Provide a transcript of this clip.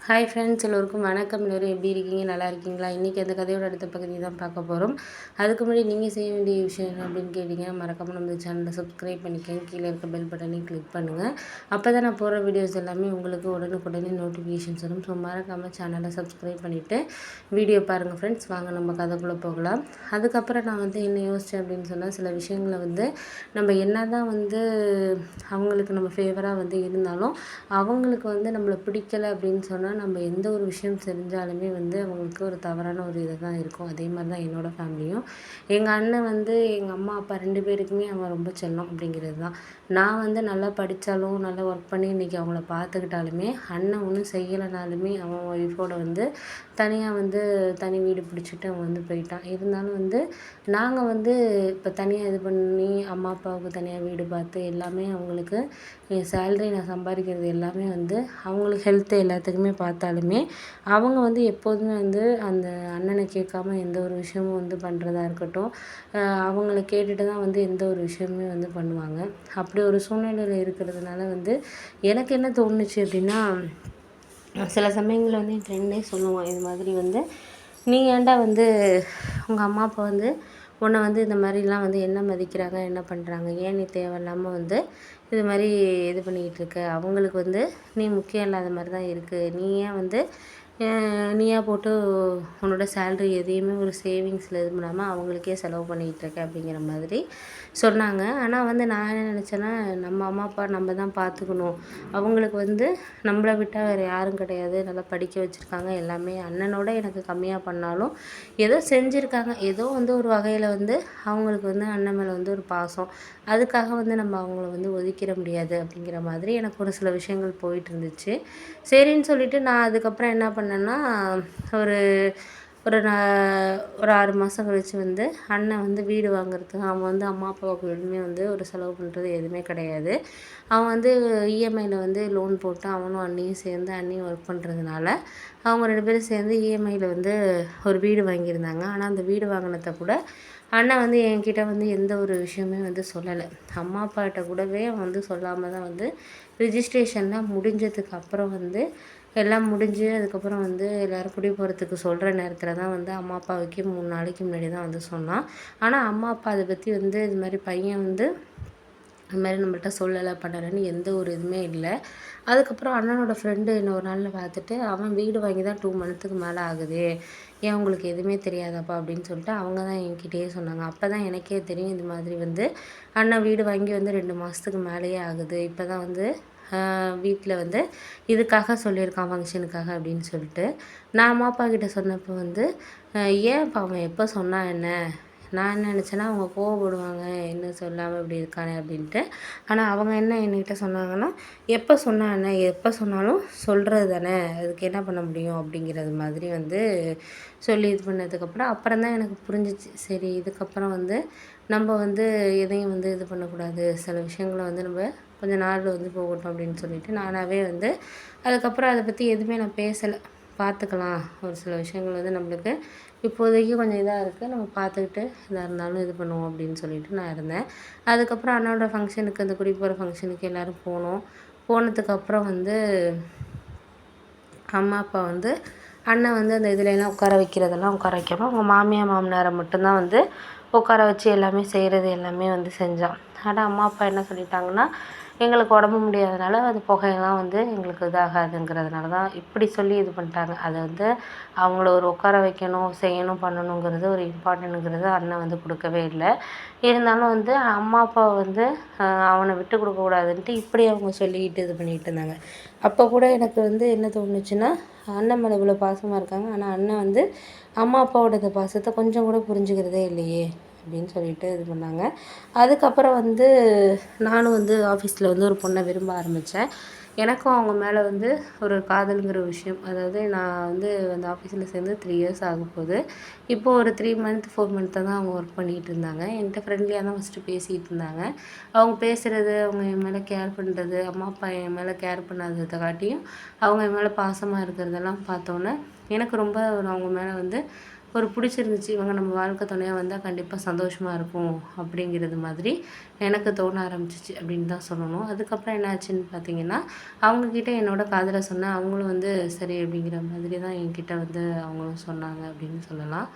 Hi friends, எல்லோருக்கும் வணக்கம். எல்லோரும் எப்படி இருக்கீங்க? நல்லா இருக்கீங்களா? இன்றைக்கி அந்த கதையோட அடுத்த பகுதி தான் பார்க்க போகிறோம். அதுக்கு முன்னாடி நீங்கள் செய்ய வேண்டிய விஷயம் என்ன அப்படின்னு கேட்டிங்கன்னா, மறக்காமல் நம்ம சேனலை சப்ஸ்கிரைப் பண்ணிக்கோங்க. கீழே இருக்க பெல் பட்டனையும் கிளிக் பண்ணுங்கள். அப்போ தான் நான் போகிற வீடியோஸ் எல்லாமே உங்களுக்கு உடனுக்குடனே நோட்டிஃபிகேஷன்ஸ் வரும். ஸோ மறக்காமல் சேனலை சப்ஸ்கிரைப் பண்ணிவிட்டு வீடியோ பாருங்கள் ஃப்ரெண்ட்ஸ். வாங்க நம்ம கதைக்குள்ளே போகலாம். அதுக்கப்புறம் நான் என்ன யோசித்தேன் அப்படின்னு சொன்னால், சில விஷயங்களை நம்ம என்ன தான் அவங்களுக்கு நம்ம ஃபேவராக இருந்தாலும் அவங்களுக்கு நம்மளை பிடிக்கலை அப்படின்னு சொன்னால் நம்ம எந்த ஒரு விஷயம் செஞ்சாலுமே அவங்களுக்கு ஒரு தவறான ஒரு இதை தான் இருக்கும். அதே மாதிரி தான் என்னோடய ஃபேமிலியும். எங்கள் அண்ணன் எங்கள் அம்மா அப்பா 2 பேருக்குமே அவன் ரொம்ப செல்லம் அப்படிங்கிறது தான். நான் நல்லா படித்தாலும் நல்லா ஒர்க் பண்ணி இன்றைக்கி அவங்கள பார்த்துக்கிட்டாலுமே அண்ணன் ஒன்றும் செய்யலைனாலுமே அவன் ஒய்ஃபோட தனியாக தனி வீடு பிடிச்சிட்டு அவன் போயிட்டான். இருந்தாலும் நாங்கள் இப்போ தனியாக இது பண்ணி அம்மா அப்பாவுக்கு தனியாக வீடு பார்த்து எல்லாமே அவங்களுக்கு என் சேலரி நான் சம்பாதிக்கிறது எல்லாமே அவங்களுக்கு ஹெல்த்து எல்லாத்துக்குமே பார்த்தாலுமே அவங்க எப்போதுமே அந்த அண்ணனை கேட்காம எந்த ஒரு விஷயமும் பண்ணுறதா இருக்கட்டும், அவங்கள கேட்டுட்டு தான் எந்த ஒரு விஷயமுமே பண்ணுவாங்க. அப்படி ஒரு சூழ்நிலையில் இருக்கிறதுனால எனக்கு என்ன தோணுச்சு அப்படின்னா, சில சமயங்களில் என் ஃப்ரெண்டே சொல்லுவான், இது மாதிரி நீ ஏன்டா உங்கள் அம்மா அப்பா உன்னை இந்த மாதிரிலாம் என்ன மதிக்கிறாங்க, என்ன பண்ணுறாங்க, ஏன் நீ தேவையில்லாமல் இது மாதிரி இது பண்ணிக்கிட்டு இருக்க, அவங்களுக்கு நீ முக்கியம் இல்லாத மாதிரி தான் இருக்குது, நீ ஏன் நீயா போட்டு உன்னோட சேல்ரி எதையுமே ஒரு சேவிங்ஸில் இது பண்ணாமல் அவங்களுக்கே செலவு பண்ணிக்கிட்டு இருக்க அப்படிங்கிற மாதிரி சொன்னாங்க. ஆனால் நான் என்ன நினச்சேன்னா, நம்ம அம்மா அப்பா நம்ம தான் பார்த்துக்கணும், அவங்களுக்கு நம்மளை விட்டால் வேறு யாரும் கிடையாது, நல்லா படிக்க வச்சுருக்காங்க, எல்லாமே அண்ணனோட எனக்கு கம்மியாக பண்ணாலும் ஏதோ செஞ்சுருக்காங்க, ஏதோ ஒரு வகையில் அவங்களுக்கு அண்ணன் மேலே ஒரு பாசம், அதுக்காக நம்ம அவங்கள ஒதுக்கிட முடியாது அப்படிங்கிற மாதிரி எனக்கு ஒரு சில விஷயங்கள் போயிட்டு இருந்துச்சு. சரின்னு சொல்லிவிட்டு நான் அதுக்கப்புறம் என்ன பண்ணேன்னா, ஒரு ஒரு ஒரு 6 மாதம் கழித்து அண்ணன் வீடு வாங்குறதுக்கு அவன் அம்மா அப்பாவுக்கு எதுவுமே ஒரு செலவு பண்ணுறது எதுவுமே கிடையாது. அவன் இஎம்ஐயில் லோன் போட்டு அவனும் அண்ணியும் சேர்ந்து, அண்ணியும் ஒர்க் பண்ணுறதுனால அவங்க 2 பேரும் சேர்ந்து இஎம்ஐயில் ஒரு வீடு வாங்கியிருந்தாங்க. ஆனால் அந்த வீடு வாங்கினத கூட அண்ணன் என்கிட்ட எந்த ஒரு விஷயமே சொல்லலை. அம்மா அப்பாட்ட கூடவே அவன் சொல்லாமல் தான் ரிஜிஸ்ட்ரேஷன்லாம் முடிஞ்சதுக்கு அப்புறம் எல்லாம் முடிஞ்சு அதுக்கப்புறம் எல்லோரும் குடி போகிறதுக்கு சொல்கிற நேரத்தில் தான் அம்மா அப்பாவுக்கே 3 நாளைக்கு முன்னாடி தான் சொன்னான். ஆனால் அம்மா அப்பா அதை பற்றி இது மாதிரி பையன் இது மாதிரி நம்மள்ட்ட சொல்லலை பண்ணலைன்னு எந்த ஒரு இதுவுமே இல்லை. அதுக்கப்புறம் அண்ணனோட ஃப்ரெண்டு என்ன ஒரு நாளில் பார்த்துட்டு, அவன் வீடு வாங்கி தான் 2 மந்த்துக்கு மேலே ஆகுது, ஏன் உங்களுக்கு எதுவுமே தெரியாதாப்பா அப்படின்னு சொல்லிட்டு அவங்க தான் என்கிட்டயே சொன்னாங்க. அப்போ தான் எனக்கே தெரியும், இது மாதிரி அண்ணன் வீடு வாங்கி 2 மாதத்துக்கு மேலேயே ஆகுது, இப்போ தான் வீட்டில் இதுக்காக சொல்லியிருக்கான் ஃபங்க்ஷனுக்காக அப்படின்னு சொல்லிட்டு. நான் அம்மா அப்பா கிட்ட சொன்னப்போ ஏன்ப்பா அவன் எப்போ சொன்னான் என்ன, நான் என்ன நினச்சேன்னா அவங்க கோவப்படுவாங்க, என்ன சொல்லாமல் இப்படி இருக்கானே அப்படின்ட்டு. ஆனால் அவங்க என்ன என்கிட்ட சொன்னாங்கன்னா, எப்போ சொன்னா என்ன, எப்போ சொன்னாலும் சொல்கிறது தானே, அதுக்கு என்ன பண்ண முடியும் அப்படிங்கிறது மாதிரி சொல்லி இது பண்ணதுக்கப்புறம் அப்புறம் தான் எனக்கு புரிஞ்சிச்சு. சரி, இதுக்கப்புறம் நம்ம எதையும் இது பண்ணக்கூடாது, சில விஷயங்களை நம்ம கொஞ்சம் நாள் போகட்டும் அப்படின்னு சொல்லிட்டு நானாகவே அதுக்கப்புறம் அதை பற்றி எதுவுமே நான் பேசலை. பார்த்துக்கலாம், ஒரு சில விஷயங்கள் நம்மளுக்கு இப்போதைக்கு கொஞ்சம் இதாக இருக்குது, நம்ம பார்த்துக்கிட்டு எதாக இருந்தாலும் இது பண்ணுவோம் அப்படின்னு சொல்லிட்டு நான் இருந்தேன். அதுக்கப்புறம் அண்ணனோட ஃபங்க்ஷனுக்கு, அந்த குடி போகிற ஃபங்க்ஷனுக்கு எல்லோரும் போனோம். போனதுக்கப்புறம் அம்மா அப்பா அண்ணன் அந்த இதுலலாம் உட்கார வைக்கிறதெல்லாம் உட்கார வைக்காமல் அவங்க மாமியார் மாமனாரை மட்டும்தான் உட்கார வச்சு எல்லாமே செய்கிறது எல்லாமே செஞ்சான். ஆனால் அம்மா அப்பா என்ன சொல்லிட்டாங்கன்னா, எங்களுக்கு உடம்பு முடியாதனால அது புகையெல்லாம் எங்களுக்கு இதாகாதுங்கிறதுனால தான் இப்படி சொல்லி இது பண்ணிட்டாங்க. அதை அவங்கள ஒரு உட்கார வைக்கணும், செய்யணும், பண்ணணுங்கிறது ஒரு இம்பார்ட்டன்ட்ங்கிறது அண்ணன் கொடுக்கவே இல்லை. இருந்தாலும் அம்மா அப்பா அவனை விட்டு கொடுக்கக்கூடாதுன்ட்டு இப்படி அவங்க சொல்லிக்கிட்டு இது பண்ணிகிட்டு இருந்தாங்க. அப்போ கூட எனக்கு என்ன தோணுச்சுன்னா, அண்ணன் மேலே இவ்வளோ பாசமாக இருக்காங்க, ஆனால் அண்ணன் அம்மா அப்பாவோட இந்த பாசத்தை கொஞ்சம் கூட புரிஞ்சுக்கிறதே இல்லையே அப்படின்னு சொல்லிட்டு இது பண்ணாங்க. அதுக்கப்புறம் நானும் ஆஃபீஸில் ஒரு பொண்ணை விரும்ப ஆரம்பித்தேன். எனக்கும் அவங்க மேலே ஒரு காதலுங்கிற விஷயம், அதாவது நான் அந்த ஆஃபீஸில் சேர்ந்து 3 இயர்ஸ் ஆகப்போகுது. இப்போது ஒரு 3 மந்த் 4 மந்த்தாக தான் அவங்க ஒர்க் பண்ணிகிட்டு இருந்தாங்க. என்கிட்ட ஃப்ரெண்ட்லியாக தான் ஃபஸ்ட்டு பேசிகிட்டு இருந்தாங்க. அவங்க பேசுகிறது, அவங்க என் மேலே கேர் பண்ணுறது, அம்மா அப்பா என் மேலே கேர் பண்ணாததை காட்டியும் அவங்க என் மேலே பாசமாக இருக்கிறதெல்லாம் பார்த்தோன்னே எனக்கு ரொம்ப அவங்க மேலே ஒரு பிடிச்சிருந்துச்சு. இவங்க நம்ம வாழ்க்கை துணையா வந்தா கண்டிப்பா சந்தோஷமா இருக்கும் அப்படிங்கிறது மாதிரி எனக்கு தோண ஆரம்பிச்சுச்சு அப்படின்னு தான் சொல்லணும். அதுக்கப்புறம் என்ன ஆச்சுன்னு பார்த்தீங்கன்னா, அவங்க கிட்ட என்னோட காதல சொன்னேன். அவங்களும் வந்து சரி அப்படிங்கிற மாதிரி தான் என்கிட்ட வந்து அவங்களும் சொன்னாங்க அப்படின்னு சொல்லலாம்.